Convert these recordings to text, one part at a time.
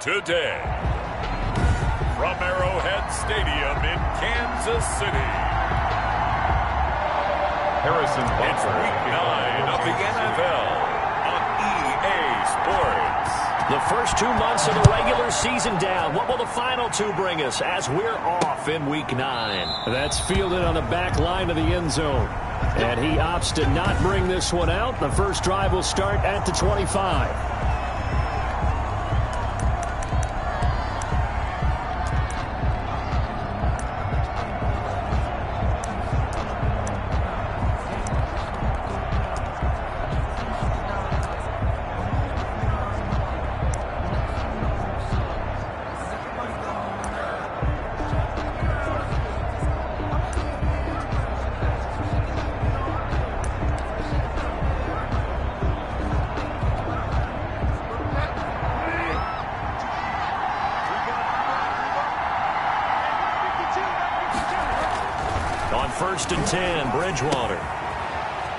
today. From Arrowhead Stadium in Kansas City. Harrison Butker. It's Week 9 of the NFL on EA Sports. The first 2 months of the regular season down. What will the final 2 bring us as we're off in Week 9? That's fielded on the back line of the end zone. And he opts to not bring this one out. The first drive will start at the 25. On 1st and 10, Bridgewater.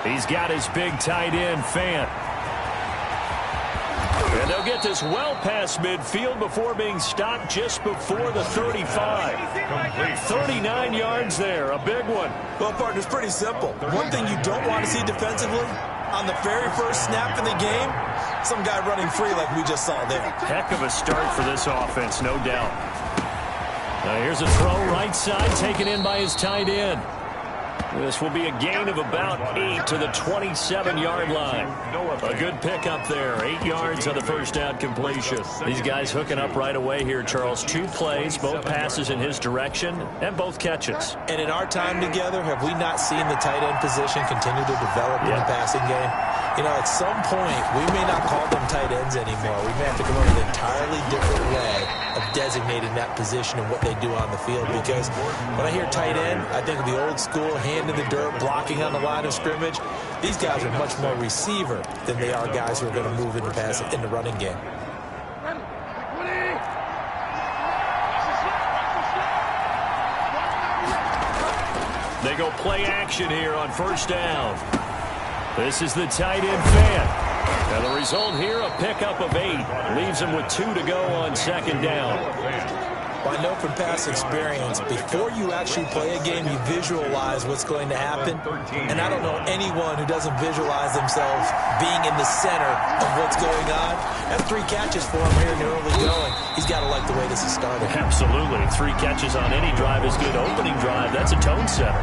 He's got his big tight end, Fant. And they'll get this well past midfield before being stopped just before the 35. 39 yards there, a big one. Well, partner, it's pretty simple. One thing you don't want to see defensively, on the very first snap in the game, some guy running free like we just saw there. Heck of a start for this offense, no doubt. Now here's a throw right side taken in by his tight end. This will be a gain of about 8 to the 27-yard line. A good pickup there. 8 yards on the first down completion. These guys hooking up right away here, Charles. 2 plays, both passes in his direction, and both catches. And in our time together, have we not seen the tight end position continue to develop in the passing game? You know, at some point, we may not call them tight ends anymore. We may have to come up with an entirely different way of designating that position and what they do on the field. Because when I hear tight end, I think of the old school, hand in the dirt, blocking on the line of scrimmage. These guys are much more receiver than they are guys who are going to move in the running game. They go play action here on first down. This is the tight end, Fant. And the result here, a pickup of 8. Leaves him with 2 to go on second down. Well, I know from past experience, before you actually play a game, you visualize what's going to happen. And I don't know anyone who doesn't visualize themselves being in the center of what's going on. That's 3 catches for him here in the early going. He's got to like the way this is started. Absolutely. 3 catches on any drive is good. Opening drive, that's a tone setter.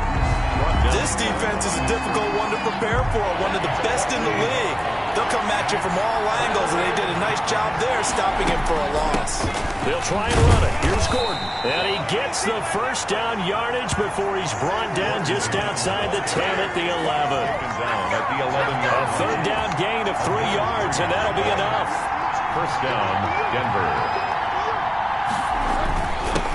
This defense is a difficult one to prepare for, one of the best in the league. They'll come at you from all angles, and they did a nice job there stopping him for a loss. They'll try and run it. Here's Gordon. And he gets the first down yardage before he's brought down just outside the 10 at the 11. A third down gain of 3 yards, and that'll be enough. First down, Denver.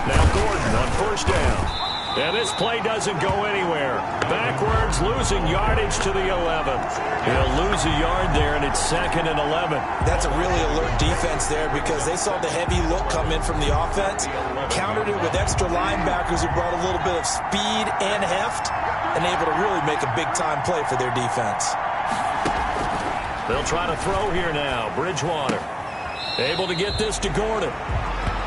Now Gordon on first down. And this play doesn't go anywhere. Backwards, losing yardage to the 11. He'll lose a yard there, and it's 2nd and 11. That's a really alert defense there because they saw the heavy look come in from the offense, countered it with extra linebackers who brought a little bit of speed and heft, and able to really make a big-time play for their defense. They'll try to throw here now. Bridgewater able to get this to Gordon.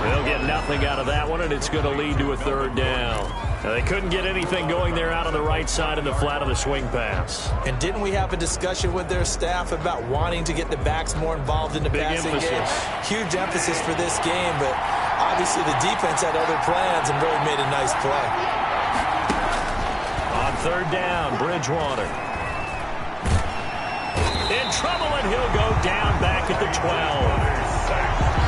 They'll get nothing out of that one, and it's going to lead to a third down. Now, they couldn't get anything going there out on the right side in the flat of the swing pass. And didn't we have a discussion with their staff about wanting to get the backs more involved in the passing game? Huge emphasis for this game, but obviously the defense had other plans and really made a nice play. On third down, Bridgewater. In trouble, and he'll go down back at the 12.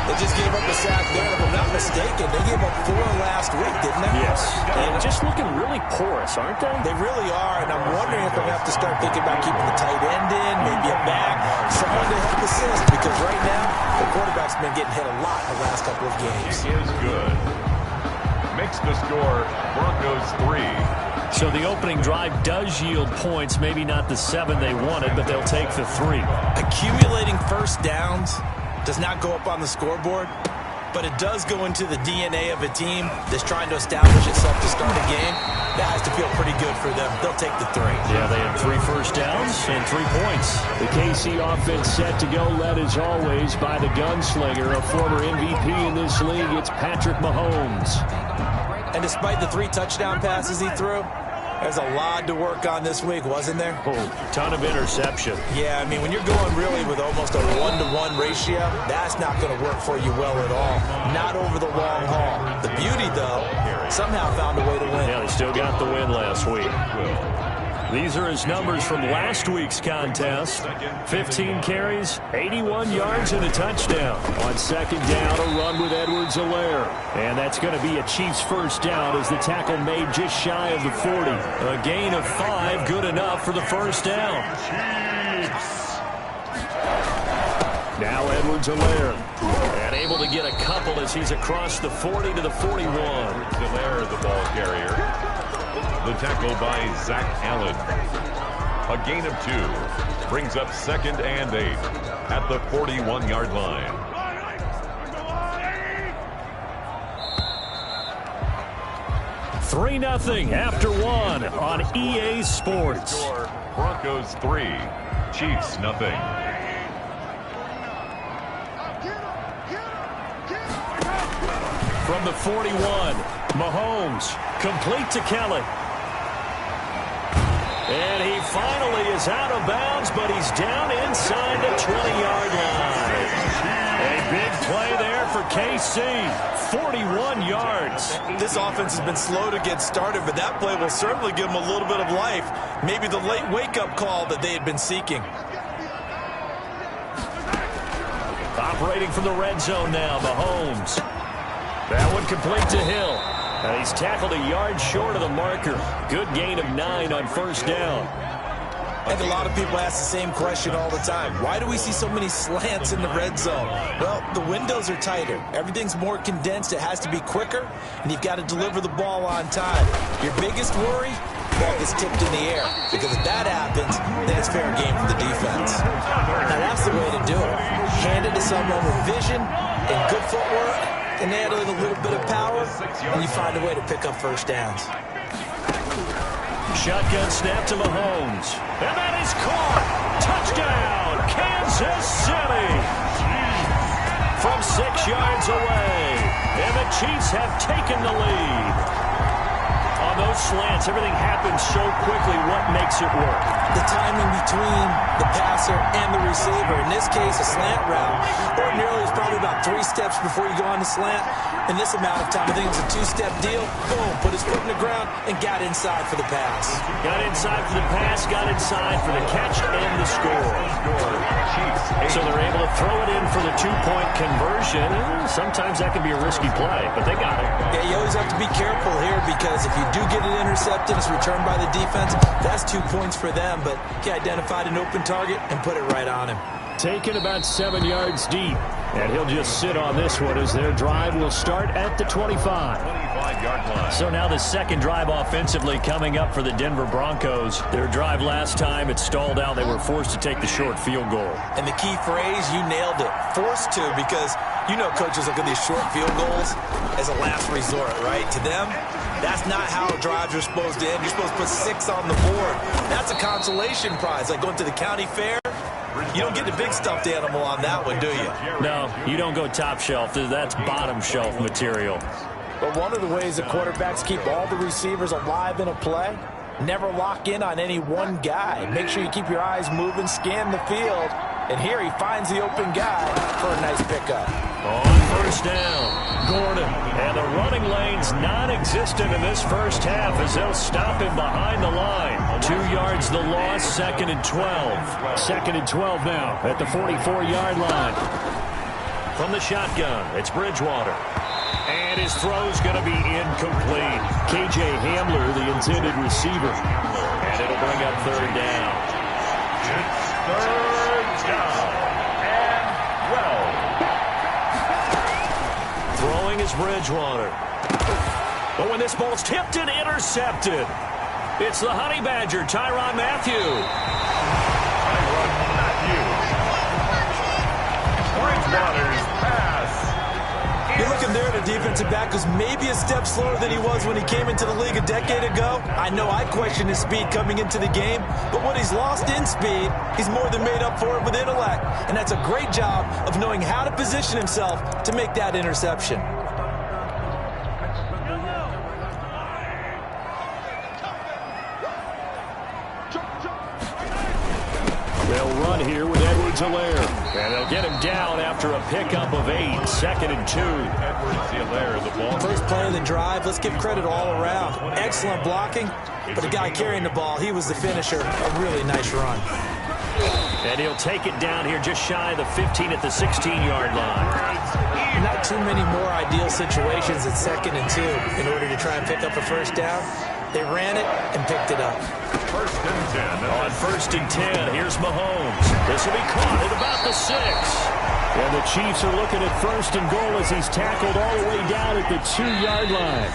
They just gave up a sack there. If I'm not mistaken, they gave up 4 last week, didn't they? Yes. And just looking really porous, aren't they? They really are, and I'm wondering if I'm going to have to start thinking about keeping the tight end in, maybe a back, someone to help assist, because right now, the quarterback's been getting hit a lot in the last couple of games. He is good. Makes the score Broncos 3. So the opening drive does yield points, maybe not the 7 they wanted, but they'll take the 3. Accumulating first downs does not go up on the scoreboard, but it does go into the DNA of a team that's trying to establish itself to start a game. That has to feel pretty good for them. They'll take the 3. Yeah, they had 3 first downs and 3 points. The KC offense set to go, led as always by the gunslinger, a former MVP in this league. It's Patrick Mahomes. And despite the 3 touchdown passes he threw, there's a lot to work on this week, wasn't there? Oh, ton of interception. Yeah, I mean, when you're going really with almost a 1-to-1 ratio, that's not going to work for you well at all. Not over the long haul. The beauty, though, somehow found a way to win. Yeah, they still got the win last week. These are his numbers from last week's contest. 15 carries, 81 yards, and a touchdown. On second down, a run with Edwards-Helaire. And that's going to be a Chiefs first down as the tackle made just shy of the 40. A gain of 5, good enough for the first down. Now Edwards-Helaire. And able to get a couple as he's across the 40 to the 41. Helaire, the ball carrier. The tackle by Zach Allen. A gain of 2. Brings up 2nd and 8 at the 41-yard line. Three 0 after 1 on EA Sports. Broncos 3, Chiefs 0. From the 41, Mahomes, complete to Kelly. And he finally is out of bounds, but he's down inside the 20-yard line. A big play there for KC, 41 yards. This offense has been slow to get started, but that play will certainly give them a little bit of life. Maybe the late wake-up call that they had been seeking. Operating from the red zone now, Mahomes. That one complete to Hill. And he's tackled a yard short of the marker. Good gain of 9 on first down. I think a lot of people ask the same question all the time. Why do we see so many slants in the red zone? Well, the windows are tighter. Everything's more condensed. It has to be quicker, and you've got to deliver the ball on time. Your biggest worry? Ball gets tipped in the air. Because if that happens, then it's fair game for the defense. Now, that's the way to do it. Hand it to someone with vision and good footwork, and add a little bit of power, and you find a way to pick up first downs. Shotgun snap to Mahomes. And that is caught. Touchdown, Kansas City. From 6 yards away. And the Chiefs have taken the lead. On those slants, everything happens so quickly. What makes it work? The timing between the passer and the receiver. In this case, a slant route. Ordinarily, it's probably about 3 steps before you go on the slant. In this amount of time, I think it's a 2-step deal. Boom, put his foot in the ground and got inside for the pass. Got inside for the pass, got inside for the catch and the score. So they're able to throw it in for the 2-point conversion. Sometimes that can be a risky play, but they got it. Yeah, you always have to be careful here because if you do get it intercepted, it's returned by the defense. That's 2 points for them, but he identified an open target and put it right on him. Taken about 7 yards deep. And he'll just sit on this one as their drive will start at the 25. 25-yard line. So now the second drive offensively coming up for the Denver Broncos. Their drive last time, it stalled out. They were forced to take the short field goal. And the key phrase, you nailed it, forced to, because you know coaches look at these short field goals as a last resort, right? To them, that's not how drives are supposed to end. You're supposed to put 6 on the board. That's a consolation prize, like going to the county fair. You don't get the big stuffed animal on that one, do you? No, you don't go top shelf. That's bottom shelf material. But one of the ways the quarterbacks keep all the receivers alive in a play, never lock in on any one guy. Make sure you keep your eyes moving, scan the field. And here he finds the open guy for a nice pickup. On first down, Gordon. And the running lane's non-existent in this first half as they'll stop him behind the line. 2 yards the loss, 2nd and 12. 2nd and 12 now at the 44-yard line. From the shotgun, it's Bridgewater. And his throw's going to be incomplete. KJ Hamler, the intended receiver. And it'll bring up 3rd down. It's 3rd down and 12. Throwing is Bridgewater. But when this ball's tipped and intercepted, it's the Honey Badger, Tyrann Mathieu. Bridgewater's pass. You defensive back who's maybe a step slower than he was when he came into the league a decade ago. I know I questioned his speed coming into the game, but what he's lost in speed, he's more than made up for it with intellect. And that's a great job of knowing how to position himself to make that interception. They'll run here with Edwards-Helaire. And they'll get him down after a pickup of 8, 2nd and 2. Edwards-Helaire, the ball. First play of the drive, let's give credit all around. Excellent blocking, but the guy carrying the ball, he was the finisher. A really nice run. And he'll take it down here just shy of the 15 at the 16-yard line. Not too many more ideal situations at 2nd and 2 in order to try and pick up a first down. They ran it and picked it up. 1st and 10. On 1st and 10, here's Mahomes. This will be caught at about the 6. And the Chiefs are looking at 1st and goal as he's tackled all the way down at the 2-yard line.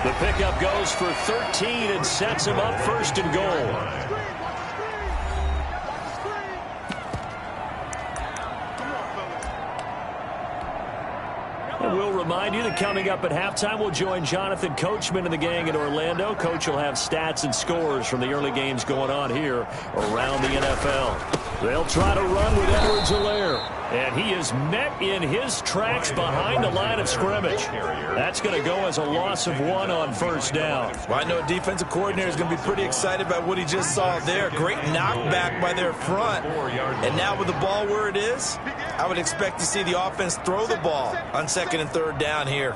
The pickup goes for 13 and sets him up 1st and goal. We'll remind you that coming up at halftime, we'll join Jonathan Coachman and the gang in Orlando. Coach will have stats and scores from the early games going on here around the NFL. They'll try to run with Edwards-Helaire. And he is met in his tracks behind the line of scrimmage. That's going to go as a loss of 1 on 1st down. Well, I know a defensive coordinator is going to be pretty excited about what he just saw there. Great knockback by their front. And now with the ball where it is, I would expect to see the offense throw the ball on 2nd and 3rd down here.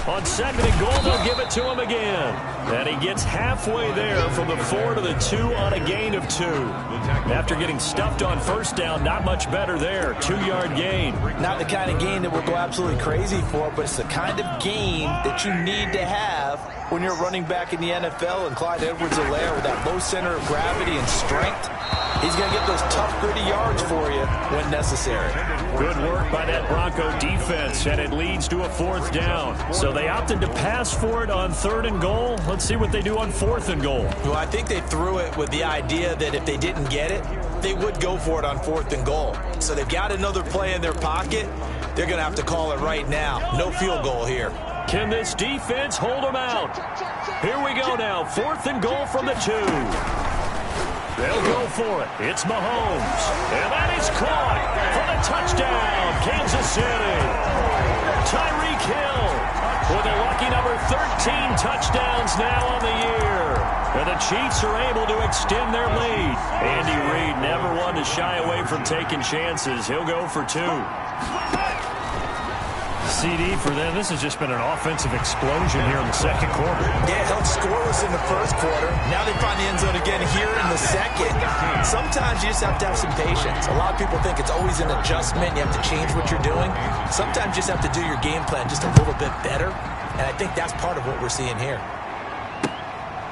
On 2nd and goal, they'll give it to him again. And he gets halfway there from the 4 to the 2 on a gain of 2. After getting stuffed on 1st down, not much better there. 2-yard gain. Not the kind of gain that we'll go absolutely crazy for, but it's the kind of gain that you need to have when you're running back in the NFL. And Clyde Edwards-Helaire with that low center of gravity and strength, he's going to get those tough, gritty yards for you when necessary. Good work by that Bronco defense, and it leads to a 4th down. So they opted to pass for it on 3rd and goal. Let's see what they do on 4th and goal. Well, I think they threw it with the idea that if they didn't get it, they would go for it on 4th and goal. So they've got another play in their pocket. They're going to have to call it right now. No field goal here. Can this defense hold them out? Here we go now. 4th and goal from the 2. They'll go for it. It's Mahomes. And that is caught for the touchdown, Kansas City. Tyreek Hill with a lucky number 13 touchdowns now on the year. And the Chiefs are able to extend their lead. Andy Reid never one to shy away from taking chances. He'll go for 2. CD for them. This has just been an offensive explosion here in the 2nd quarter. Yeah, held scoreless in the 1st quarter. Now they find the end zone again here in the 2nd. Sometimes you just have to have some patience. A lot of people think it's always an adjustment. You have to change what you're doing. Sometimes you just have to do your game plan just a little bit better. And I think that's part of what we're seeing here.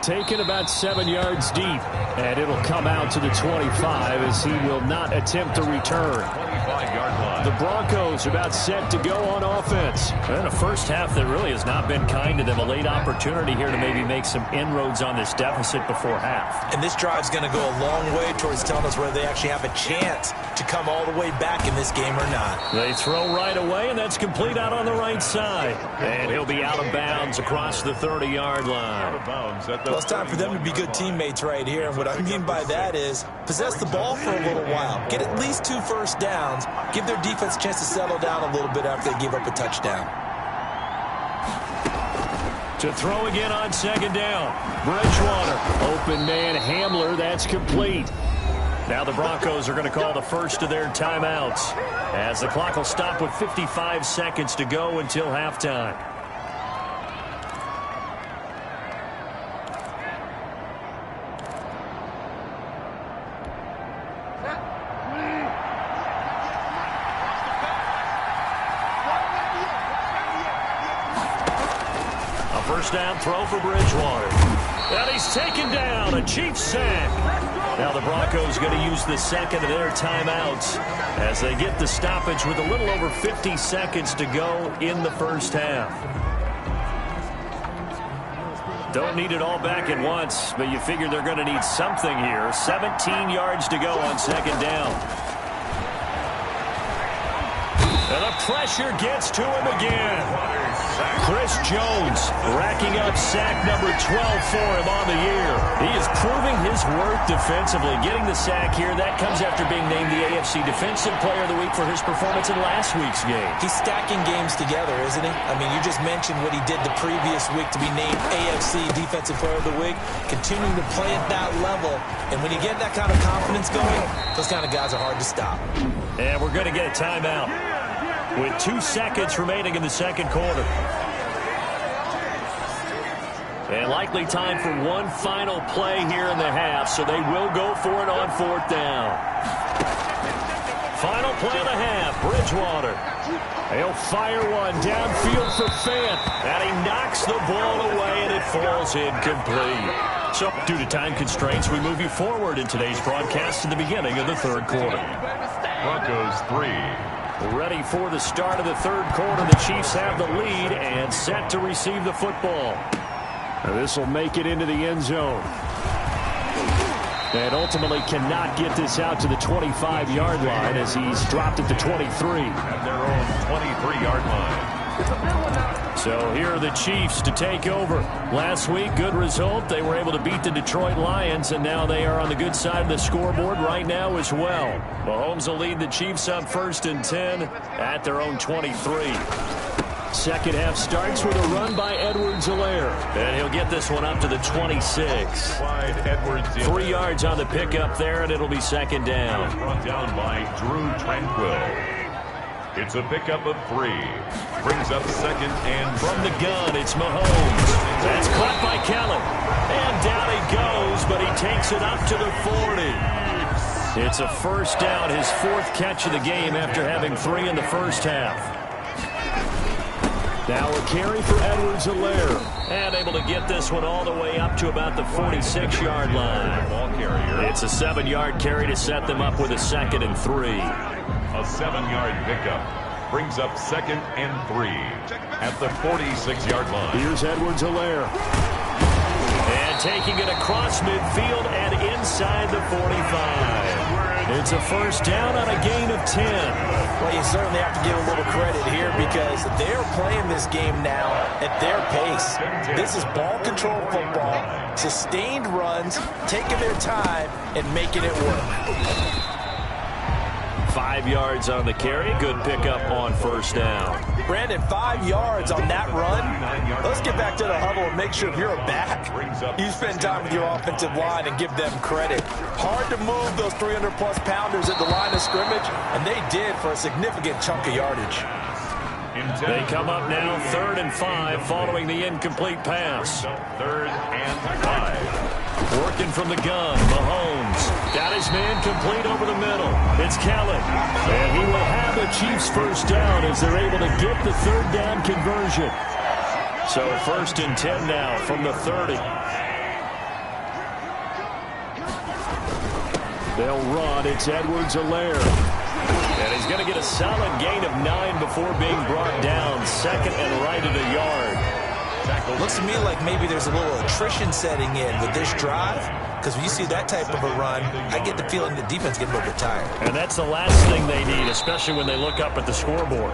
Taken about 7 yards deep, and it'll come out to the 25 as he will not attempt to return. 25-yard line. The Broncos are about set to go on offense. And a first half that really has not been kind to them. A late opportunity here to maybe make some inroads on this deficit before half. And this drive's going to go a long way towards telling us whether they actually have a chance to come all the way back in this game or not. They throw right away, and that's complete out on the right side. And he'll be out of bounds across the 30-yard line. Out of bounds at the Well, it's time for them to be good teammates right here. And what I mean by that is possess the ball for a little while. Get at least 2 first downs. Give their defense a chance to settle down a little bit after they give up a touchdown. To throw again on 2nd down. Bridgewater. Open man Hamler. That's complete. Now the Broncos are going to call the first of their timeouts as the clock will stop with 55 seconds to go until halftime. A first down throw for Bridgewater. And he's taken down. A Chiefs sack. Now the Broncos going to use the 2nd of their timeouts as they get the stoppage with a little over 50 seconds to go in the first half. Don't need it all back at once, but you figure they're going to need something here. 17 yards to go on second down. And the pressure gets to him again. Chris Jones racking up sack number 12 for him on the year. He is proving his worth defensively. Getting the sack here, that comes after being named the AFC Defensive Player of the Week for his performance in last week's game. He's stacking games together, isn't he? I mean, you just mentioned what he did the previous week to be named AFC Defensive Player of the Week. Continuing to play at that level. And when you get that kind of confidence going, those kind of guys are hard to stop. And we're going to get a timeout with 2 seconds remaining in the second quarter. And likely time for one final play here in the half, so they will go for it on fourth down. Final play of the half, Bridgewater. He'll fire one downfield for Fant, and he knocks the ball away, and it falls incomplete. So, due to time constraints, we move you forward in today's broadcast to the beginning of the third quarter. Broncos 3. Ready for the start of the third quarter. The Chiefs have the lead and set to receive the football. This will make it into the end zone. And ultimately cannot get this out to the 25-yard line as he's dropped at the 23. At their own 23-yard line. So here are the Chiefs to take over. Last week, good result. They were able to beat the Detroit Lions, and now they are on the good side of the scoreboard right now as well. Mahomes will lead the Chiefs up 1st and 10 at their own 23. Second half starts with a run by Edwards-Helaire. And he'll get this one up to the 26. 3 yards on the pickup there, and it'll be second down. Brought down by Drew Tranquill. It's a pickup of 3. Brings up second and from the gun, it's Mahomes. That's caught by Kellen. And down he goes, but he takes it up to the 40. It's a first down, his 4th catch of the game after having 3 in the first half. Now a carry for Edwards-Helaire. And able to get this one all the way up to about the 46-yard line. Ball carrier. It's a 7-yard carry to set them up with a 2nd and 3. A 7-yard pickup. Brings up 2nd and 3 at the 46-yard line. Here's Edwards-Helaire. And taking it across midfield and inside the 45. It's a first down on a gain of 10. Well, you certainly have to give a little credit here because they're playing this game now at their pace. This is ball control football, sustained runs, taking their time and making it work. 5 yards on the carry. Good pickup on first down. Brandon, 5 yards on that run. Let's get back to the huddle and make sure if you're a back, you spend time with your offensive line and give them credit. Hard to move those 300-plus pounders at the line of scrimmage, and they did for a significant chunk of yardage. They come up now 3rd and 5 following the incomplete pass. 3rd and 5. Working from the gun, Mahomes. Got his man complete over the middle. It's Kellen. And he will have the Chiefs first down as they're able to get the 3rd down conversion. So 1st and 10 now from the 30. They'll run. It's Edwards-Helaire. And he's going to get a solid gain of 9 before being brought down. 2nd and right at a yard. Looks to me like maybe there's a little attrition setting in with this drive, because when you see that type of a run, I get the feeling the defense getting a little bit tired. And that's the last thing they need, especially when they look up at the scoreboard.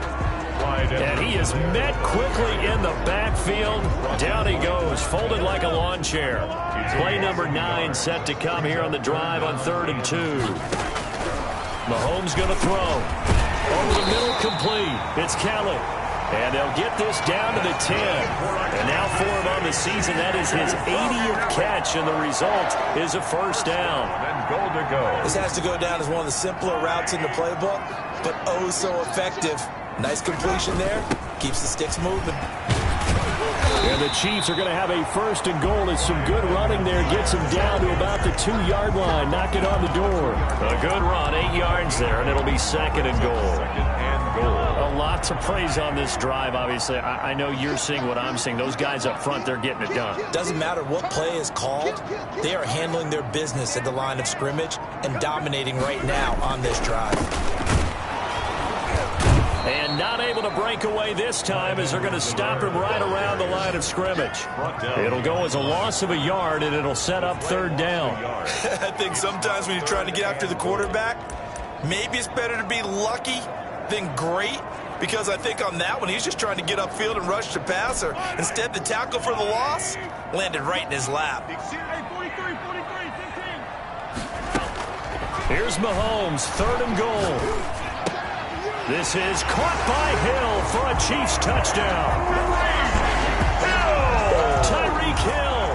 And he is met quickly in the backfield. Down he goes, folded like a lawn chair. Play number 9 set to come here on the drive on 3rd and 2. Mahomes going to throw. Over the middle, complete. It's Kellen. And they'll get this down to the 10. And now for him on the season, that is his 80th catch, and the result is a first down. And goal to go. This has to go down as one of the simpler routes in the playbook, but oh so effective. Nice completion there. Keeps the sticks moving. And the Chiefs are going to have a 1st and goal as some good running there gets him down to about the 2-yard line. Knock it on the door. A good run, 8 yards there, and it'll be 2nd and goal. 2nd and goal. A lot to praise on this drive, obviously. I know you're seeing what I'm seeing. Those guys up front, they're getting it done. Doesn't matter what play is called. They are handling their business at the line of scrimmage and dominating right now on this drive. And not able to break away this time as they're going to stop him right around the line of scrimmage. It'll go as a loss of a yard, and it'll set up third down. I think sometimes when you're trying to get after the quarterback, maybe it's better to be lucky than great, because I think on that one, he's just trying to get upfield and rush the passer. Instead, the tackle for the loss landed right in his lap. Here's Mahomes, third and goal. This is caught by Hill for a Chiefs touchdown. Tyreek Hill,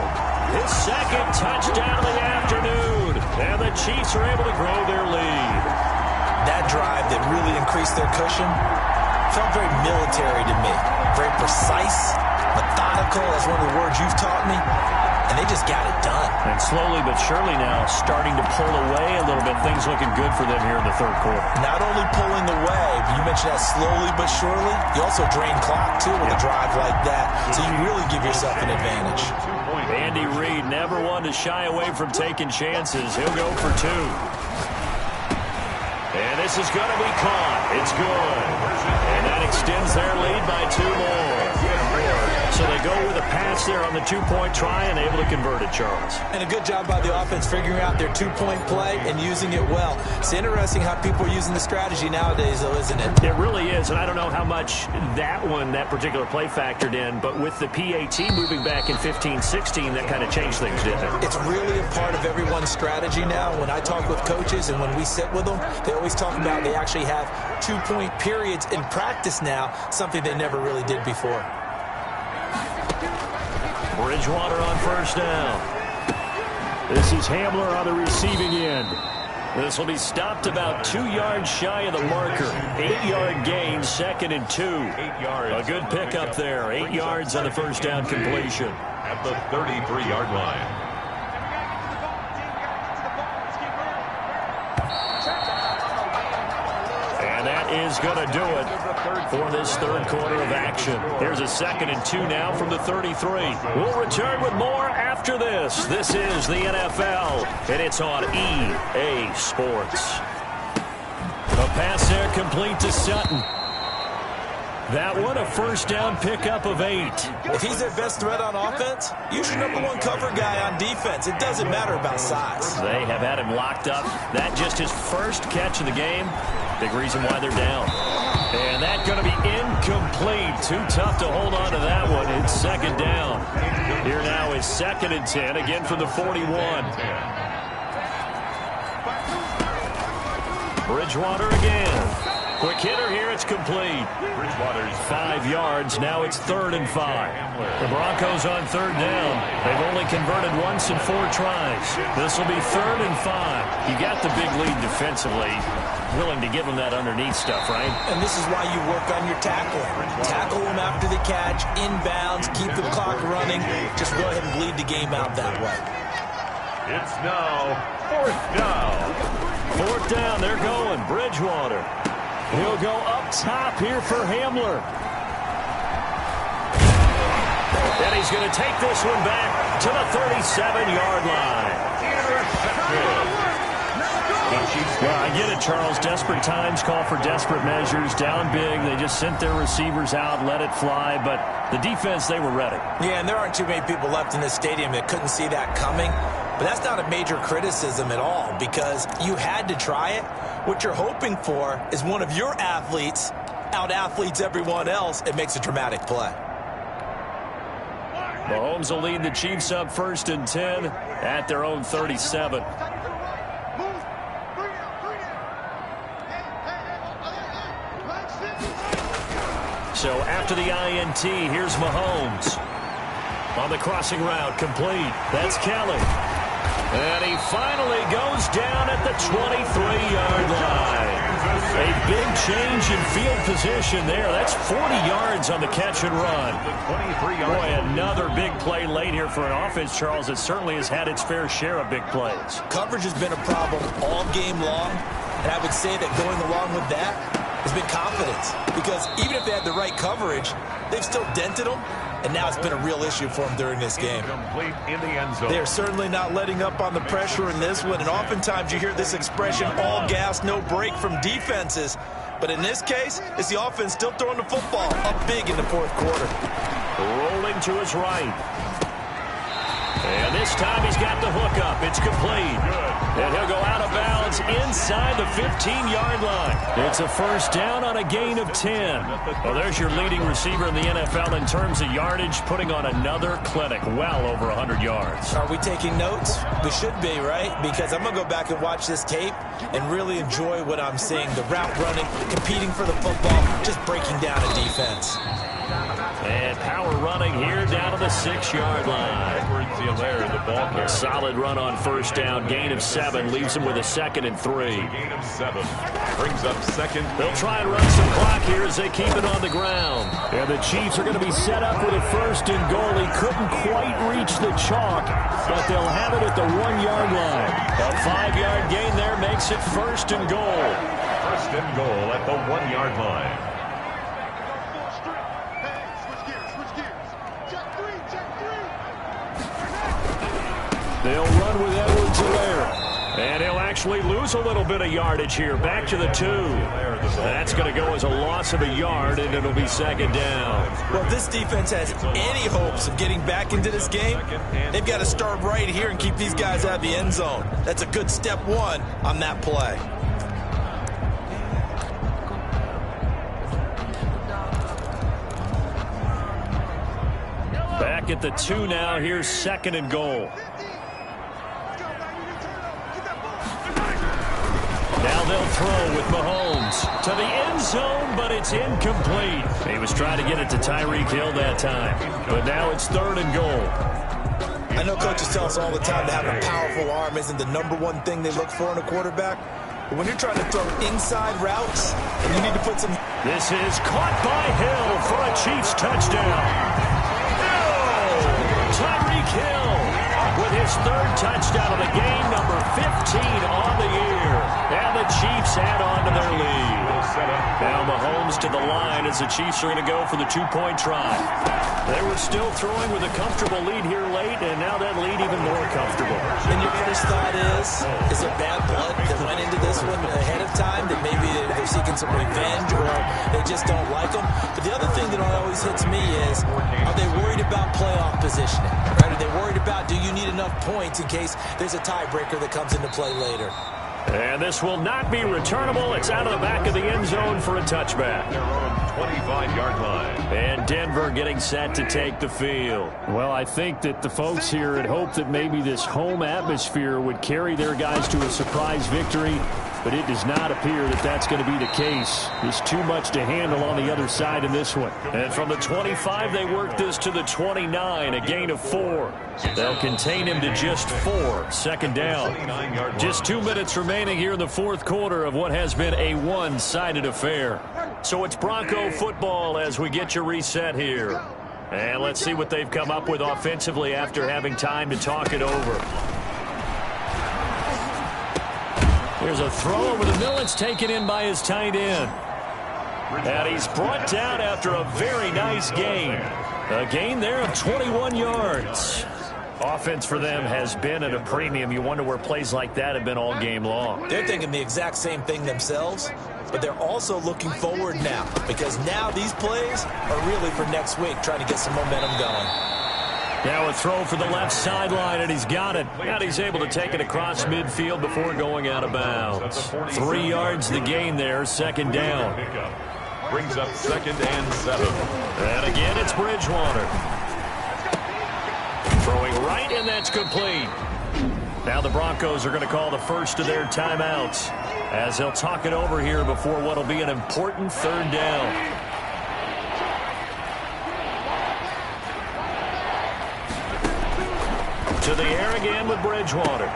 his second touchdown of the afternoon. And the Chiefs are able to grow their lead. That drive that really increased their cushion felt very military to me. Very precise, methodical, that's one of the words you've taught me. And they just got it done. And slowly but surely now starting to pull away a little bit. Things looking good for them here in the third quarter. Not only pulling away, but you mentioned that slowly but surely. You also drain clock, too, with a drive like that. So you really give yourself an advantage. Andy Reid never one to shy away from taking chances. He'll go for two. And this is going to be caught. It's good. And that extends their lead by two more. So they go with a pass there on the two-point try and able to convert it, Charles. And a good job by the offense figuring out their two-point play and using it well. It's interesting how people are using the strategy nowadays, though, isn't it? It really is, and I don't know how much that particular play factored in, but with the PAT moving back in 15-16, that kind of changed things, didn't it? It's really a part of everyone's strategy now. When I talk with coaches and when we sit with them, they always talk about they actually have two-point periods in practice now, something they never really did before. Bridgewater on first down. This is Hamler on the receiving end. This will be stopped about 2 yards shy of the marker. 8-yard gain, second and 2. 8 yards. A good pickup there. 8 yards on the first down completion. At the 33-yard line. And that is going to do it for this third quarter of action. Here's a second and 2 now from the 33. We'll return with more after this. This is the NFL, and it's on EA Sports. A pass there complete to Sutton. That one, a first down pickup of 8. If he's their best threat on offense, use your number one cover guy on defense. It doesn't matter about size. They have had him locked up. That just his first catch of the game. Big reason why they're down. And that's going to be incomplete. Too tough to hold on to that one. It's second down. Here now is second and 10, again from the 41. Bridgewater again. Quick hitter here, it's complete. Bridgewater's 5 yards, now it's third and 5. The Broncos on third down. They've only converted once in 4 tries. This will be third and 5. You got the big lead defensively. Willing to give them that underneath stuff, right? And this is why you work on your tackling. Tackle them after the catch, inbounds, keep the clock running. Just go ahead and bleed the game out that way. It's now fourth down. Fourth down, they're going. Bridgewater. He'll go up top here for Hamler. And he's going to take this one back to the 37-yard line. Well, I get it, Charles. Desperate times call for desperate measures. Down big, they just sent their receivers out, let it fly. But the defense, they were ready. Yeah, and there aren't too many people left in this stadium that couldn't see that coming. But that's not a major criticism at all because you had to try it. What you're hoping for is one of your athletes out-athletes everyone else and makes a dramatic play. Mahomes will lead the Chiefs up first and 10 at their own 37. So after the INT, here's Mahomes. On the crossing route, complete. That's Kelly. And he finally goes down at the 23-yard line. A big change in field position there. That's 40 yards on the catch and run. Boy, another big play late here for an offense, Charles, that certainly has had its fair share of big plays. Coverage has been a problem all game long, and I would say that going along with that has been confidence. Because even if they had the right coverage, they've still dented them. And now it's been a real issue for them during this game. Complete in the end zone. They're certainly not letting up on the pressure in this one. And oftentimes you hear this expression, all gas, no break from defenses. But in this case, it's the offense still throwing the football up big in the fourth quarter. Rolling to his right. And this time he's got the hook up. It's complete. And he'll go out of bounds inside the 15-yard line. It's a first down on a gain of 10. Well, there's your leading receiver in the NFL in terms of yardage, putting on another clinic, well over 100 yards. Are we taking notes? We should be, right? Because I'm going to go back and watch this tape and really enjoy what I'm seeing. The route running, competing for the football, just breaking down a defense. And power running here down to the 6-yard line. A solid run on first down. Gain of 7 leaves him with a 2nd and 3. Gain of 7 brings up 2nd. They'll try and run some clock here as they keep it on the ground. And the Chiefs are going to be set up with a 1st and goal. He couldn't quite reach the chalk, but they'll have it at the 1-yard line. A 5-yard gain there makes it 1st and goal. 1st and goal at the 1-yard line. They'll run with Edwards there. And he'll actually lose a little bit of yardage here. Back to the 2. That's going to go as a loss of a yard, and it'll be 2nd down. Well, if this defense has any hopes of getting back into this game, they've got to start right here and keep these guys out of the end zone. That's a good step 1 on that play. Back at the 2 now. Here's 2nd and goal. Now they'll throw with Mahomes to the end zone, but it's incomplete. He was trying to get it to Tyreek Hill that time, but now it's 3rd and goal. I know coaches tell us all the time that having a powerful arm isn't the #1 thing they look for in a quarterback. But when you're trying to throw inside routes, and you need to put some... This is caught by Hill for a Chiefs touchdown. Tyreek Hill with his 3rd touchdown of the game, number 15 on the year. And the Chiefs add on to their lead. Now Mahomes to the line as the Chiefs are going to go for the 2-point try. They were still throwing with a comfortable lead here late, and now that lead even more comfortable. And your first thought is there bad blood that went into this one ahead of time, that maybe they're seeking some revenge or they just don't like them? But the other thing that always hits me is, are they worried about playoff positioning? Right? Are they worried about, do you need enough points in case there's a tiebreaker that comes into play later? And this will not be returnable. It's out of the back of the end zone for a touchback. 25-yard line. And Denver getting set to take the field. Well, I think that the folks here had hoped that maybe this home atmosphere would carry their guys to a surprise victory, but it does not appear that that's going to be the case. There's too much to handle on the other side in this one. And from the 25, they work this to the 29, a gain of 4. They'll contain him to just 4, 2nd down. Just 2 minutes remaining here in the fourth quarter of what has been a one-sided affair. So it's Bronco football as we get you reset here. And let's see what they've come up with offensively after having time to talk it over. Here's a throw over the middle. It's taken in by his tight end. And he's brought down after a very nice gain. A gain there of 21 yards. Offense for them has been at a premium. You wonder where plays like that have been all game long. They're thinking the exact same thing themselves, but they're also looking forward now, because now these plays are really for next week, trying to get some momentum going. Now a throw for the left sideline, and he's got it. And he's able to take it across midfield before going out of bounds. 3 yards the gain there, 2nd down. Brings up 2nd and 7. And again, it's Bridgewater. Throwing right, and that's complete. Now the Broncos are going to call the first of their timeouts as they'll talk it over here before what will be an important 3rd down. To the air again with Bridgewater.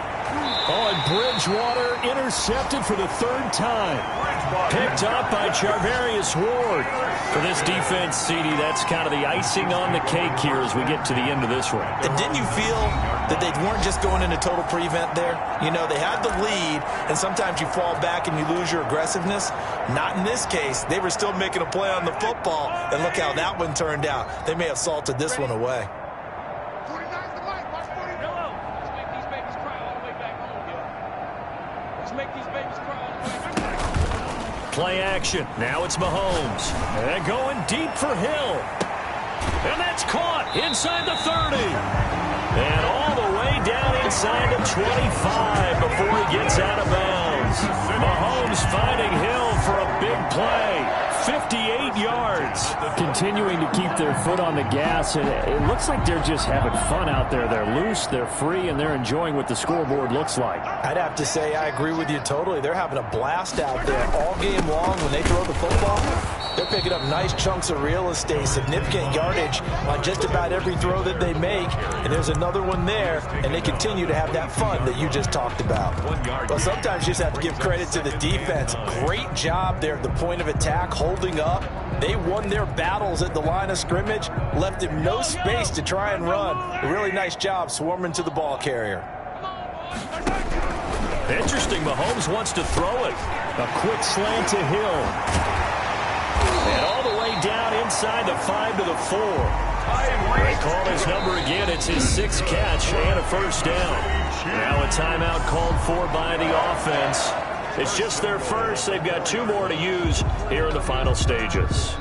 Oh, and Bridgewater intercepted for the 3rd time. Picked up by Charvarius Ward. For this defense, CD, that's kind of the icing on the cake here as we get to the end of this one. And didn't you feel that they weren't just going into total prevent there? You know, they had the lead, and sometimes you fall back and you lose your aggressiveness. Not in this case. They were still making a play on the football, and look how that one turned out. They may have salted this one away. Play action. Now it's Mahomes. And going deep for Hill. And that's caught inside the 30. And all the way down inside the 25 before he gets out of bounds. Mahomes finding Hill for a big play. 58 yards. Continuing to keep their foot on the gas, and it looks like they're just having fun out there. They're loose, they're free, and they're enjoying what the scoreboard looks like. I'd have to say I agree with you totally. They're having a blast out there all game long when they throw the football. They're picking up nice chunks of real estate, significant yardage on just about every throw that they make. And there's another one there, and they continue to have that fun that you just talked about. Well, sometimes you just have to give credit to the defense. Great job there at the point of attack, holding up. They won their battles at the line of scrimmage, left him no space to try and run. A really nice job swarming to the ball carrier. Interesting, Mahomes wants to throw it. A quick slant to Hill. And all the way down inside the 5 to the 4. They call his number again. It's his 6th catch and a first down. Now a timeout called for by the offense. It's just their first. They've got 2 more to use here in the final stages.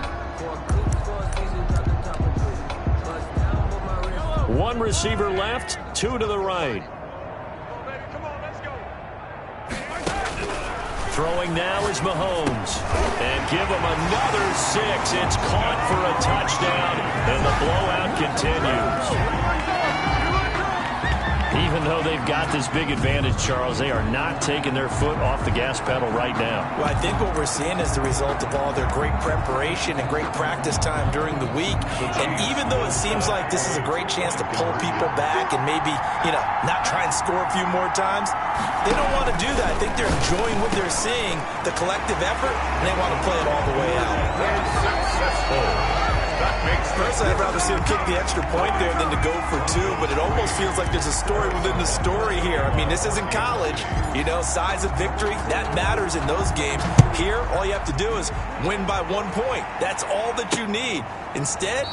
1 receiver left, 2 to the right. Throwing now is Mahomes. And give him another 6. It's caught for a touchdown, and the blowout continues. Even though they've got this big advantage, Charles, they are not taking their foot off the gas pedal right now. Well, I think what we're seeing is the result of all their great preparation and great practice time during the week. And even though it seems like this is a great chance to pull people back and maybe, not try and score a few more times, they don't want to do that. I think they're enjoying what they're seeing, the collective effort, and they want to play it all the way out. Personally, I'd rather see him kick the extra point there than to go for 2, but it almost feels like there's a story within the story here. I mean, this isn't college. Size of victory, that matters in those games. Here, all you have to do is win by 1 point. That's all that you need. Instead,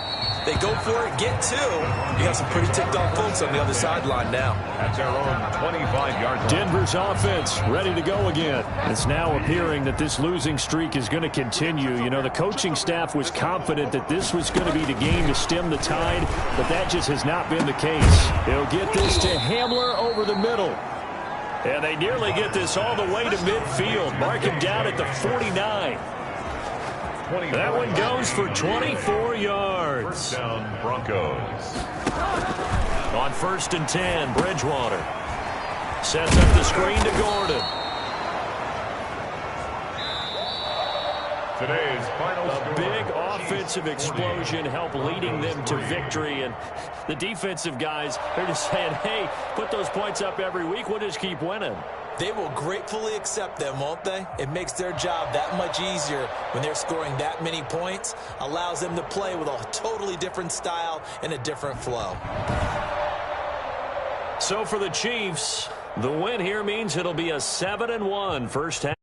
they go for it, get 2. You have some pretty ticked-off folks on the other sideline now. That's our own 25-yard line. Denver's offense ready to go again. It's now appearing that this losing streak is going to continue. The coaching staff was confident that this was going to be the game to stem the tide, but that just has not been the case. They'll get this to Hamler over the middle. And they nearly get this all the way to midfield. Mark him down at the 49. That one goes for 24 yards. First down, Broncos. On 1st and 10, Bridgewater sets up the screen to Gordon. Today's final A big offensive explosion helped leading them to victory. And the defensive guys, they're just saying, hey, put those points up every week. We'll just keep winning. They will gratefully accept them, won't they? It makes their job that much easier when they're scoring that many points. Allows them to play with a totally different style and a different flow. So for the Chiefs, the win here means it'll be a 7-1 first half.